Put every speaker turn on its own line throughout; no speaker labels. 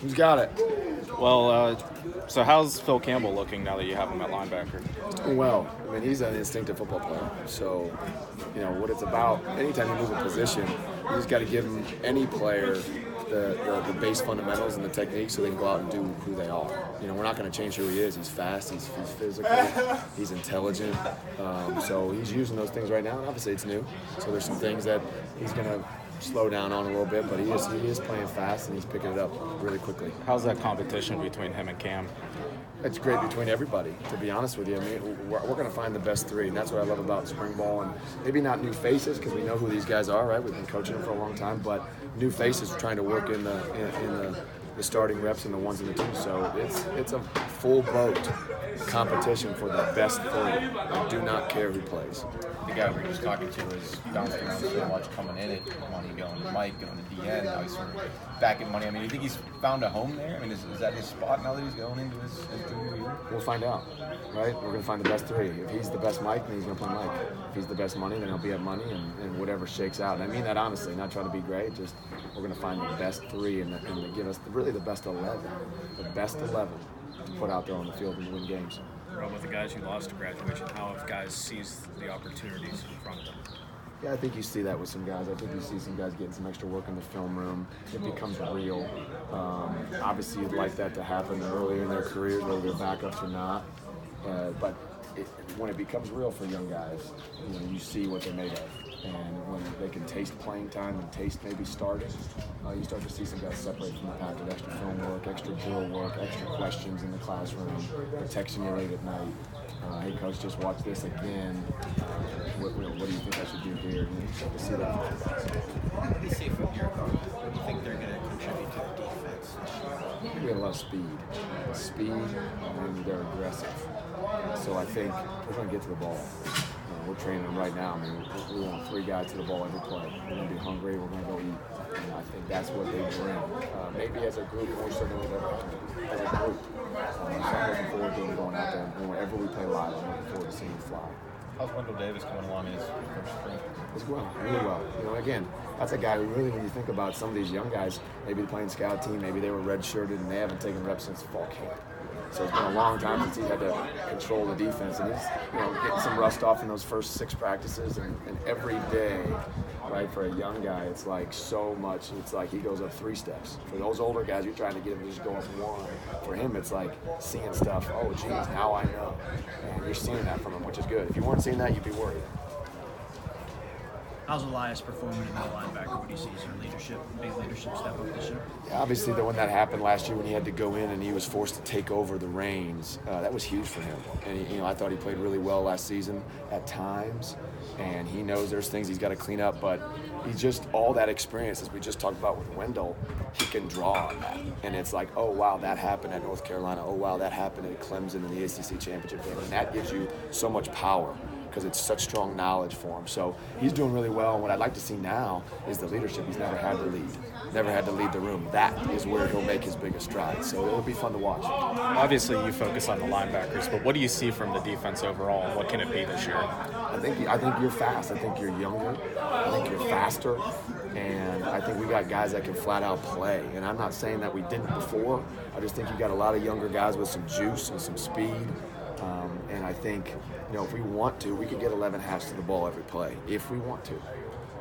Who's got it?
Well, so how's Phil Campbell looking now that you have him at linebacker?
Well, I mean, he's an instinctive football player. So, what it's about, anytime you move a position, you just got to give him, any player, the base fundamentals and the techniques so they can go out and do who they are. We're not going to change who he is. He's fast, he's physical, he's intelligent. So he's using those things right now, and obviously it's new. So there's some things that he's going to slow down on a little bit, but he is playing fast and he's picking it up really quickly.
How's that competition between him and Cam?
It's great between everybody, to be honest with you. I mean, we're going to find the best three, and that's what I love about spring ball. And maybe not new faces, because we know who these guys are, right? We've been coaching them for a long time, but new faces trying to work in the starting reps and the ones and the twos. So it's a full boat competition for the best three. I do not care who plays.
The guy we were just talking to is bouncing around so much, coming in it, Money going to Mike, going to DN, now he's sort of back in Money. I mean, you think he's found a home there? I mean, is that his spot now that he's going into his junior year?
We'll find out, right? We're going to find the best three. If he's the best Mike, then he's going to play Mike. If he's the best Money, then he'll be at Money, and whatever shakes out. And I mean that honestly, not trying to be great, just we're going to find the best three and give us really the best 11. The best 11 to put out there on the field and win games.
Rob, with the guys who lost to graduation, how have guys seized the opportunities in front of them?
Yeah, I think you see that with some guys. I think you see some guys getting some extra work in the film room. It becomes real. Obviously, you'd like that to happen earlier in their careers, whether they're backups or not. But when it becomes real for young guys, you see what they're made of. And when they can taste playing time and taste maybe starting, you start to see some guys separate from the pack with extra film work, extra drill work, extra questions in the classroom, or texting you late at night. Hey, coach, just watch this again. What do you think I should do here? And you start to see that.
What do you see from your part? What do you think they're going to contribute to the defense this year?
We have a lot of speed, and they're aggressive. So I think we're going to get to the ball. We're training them right now. I mean, we want three guys to the ball every play. We're going to be hungry. We're going to go eat. And I think that's what they bring. Maybe as a group, more so than we've ever had. As a group. So I'm looking forward to them going out there. And whenever we play live, I'm looking forward to seeing them fly.
How's Wendell Davis coming along in his first spring?
It's going really well. Again, that's a guy who really, when you think about some of these young guys, maybe they're playing scout team, maybe they were redshirted and they haven't taken reps since fall camp. So it's been a long time since he had to control the defense, and he's getting some rust off in those first 6 practices, and every day, right, for a young guy, it's like so much. It's like he goes up 3 steps. For those older guys, you're trying to get him to just go up 1. For him, it's like seeing stuff. Oh, geez, now I know, and you're seeing that from him, which is good. If you weren't seeing that, you'd be worried.
How's Elias performing in middle linebacker? What do you see as your big leadership step up this year?
Yeah, obviously, when that happened last year when he had to go in and he was forced to take over the reins, that was huge for him. And I thought he played really well last season at times, and he knows there's things he's got to clean up, but he's just all that experience, as we just talked about with Wendell, he can draw on that. And it's like, oh, wow, that happened at North Carolina. Oh, wow, that happened at Clemson in the ACC championship game. And that gives you so much power, because it's such strong knowledge for him. So he's doing really well. And what I'd like to see now is the leadership. He's never had to lead the room. That is where he'll make his biggest stride. So it'll be fun to watch.
Obviously, you focus on the linebackers, but what do you see from the defense overall, and what can it be this year?
I think you're fast. I think you're younger. I think you're faster. And I think we got guys that can flat out play. And I'm not saying that we didn't before. I just think you got a lot of younger guys with some juice and some speed. And I think, if we want to, we could get 11 halves to the ball every play, if we want to.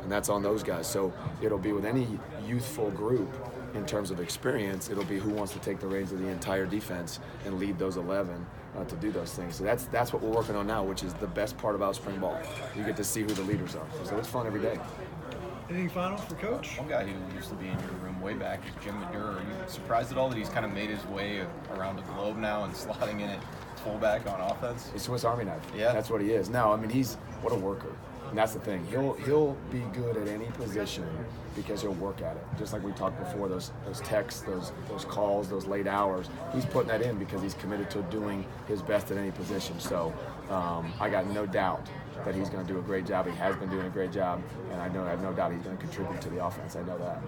And that's on those guys. So it'll be with any youthful group in terms of experience, it'll be who wants to take the reins of the entire defense and lead those 11 to do those things. So that's what we're working on now, which is the best part about spring ball. You get to see who the leaders are. So it's fun every day.
Anything final for Coach?
One guy who used to be in your room way back is Jim Madura. Are you surprised at all that he's kind of made his way around the globe now and slotting in at fullback on offense?
He's Swiss Army knife.
Yeah.
That's what he is. No, I mean, he's what a worker. And that's the thing. He'll be good at any position because he'll work at it. Just like we talked before, those texts, those calls, those late hours. He's putting that in because he's committed to doing his best at any position. So I got no doubt that he's going to do a great job. He has been doing a great job, and I have no doubt he's going to contribute to the offense. I know that.